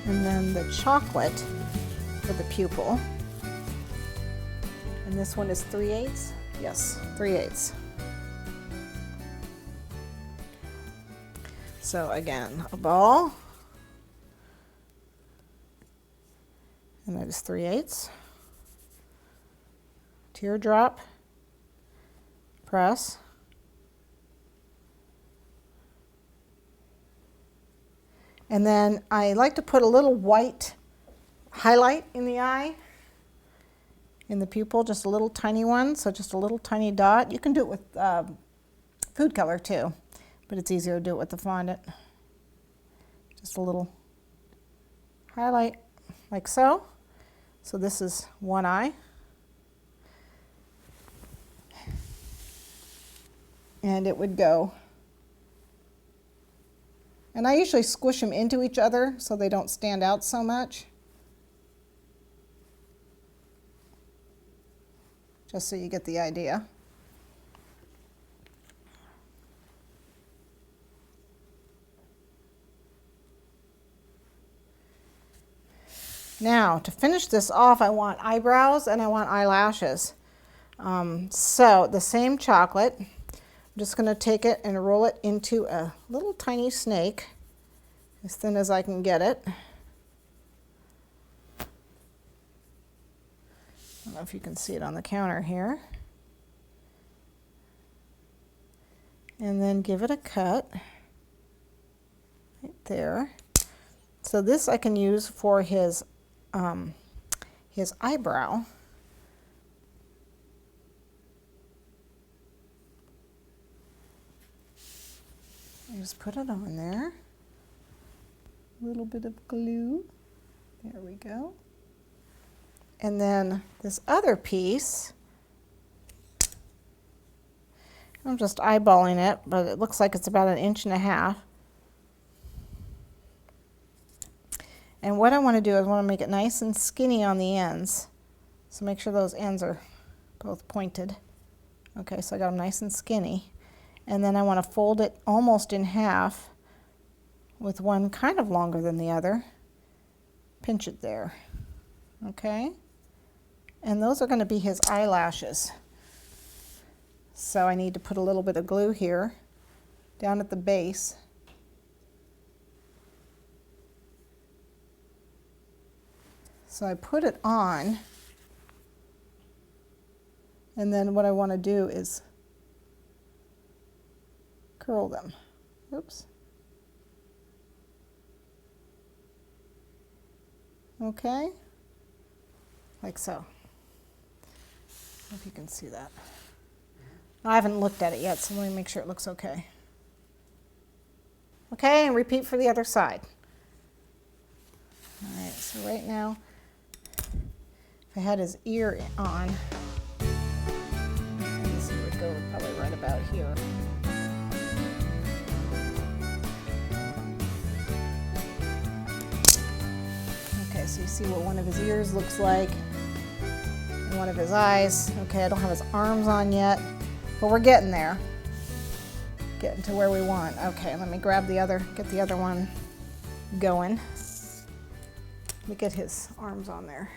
And then the chocolate for the pupil. And this one is 3/8? Yes, 3/8. So again, a ball. And that is 3/8. Teardrop. Press. And then I like to put a little white highlight in the eye, in the pupil, just a little tiny one, so just a little tiny dot. You can do it with food color too, but it's easier to do it with the fondant. Just a little highlight like so. So this is one eye. And it would go. And I usually squish them into each other so they don't stand out so much. Just so you get the idea. Now, to finish this off, I want eyebrows and I want eyelashes. So the same chocolate, I'm just going to take it and roll it into a little tiny snake, as thin as I can get it. I don't know if you can see it on the counter here. And then give it a cut right there. So this I can use for his eyebrow. I just put it on there. A little bit of glue. There we go. And then this other piece, I'm just eyeballing it, but it looks like it's about 1.5 inches. And what I want to do is I want to make it nice and skinny on the ends. So make sure those ends are both pointed. Okay, so I got them nice and skinny. And then I want to fold it almost in half with one kind of longer than the other. Pinch it there. Okay? And those are going to be his eyelashes. So I need to put a little bit of glue here down at the base. So I put it on, and then what I want to do is curl them. Oops. Okay, like so. I don't know if you can see that. I haven't looked at it yet, so let me make sure it looks okay. Okay, and repeat for the other side. All right, so right now, if I had his ear on, this would go probably right about here. Okay, so you see what one of his ears looks like, and one of his eyes. Okay, I don't have his arms on yet, but we're getting there. Getting to where we want. Okay, let me grab the other, get the other one going. Let me get his arms on there.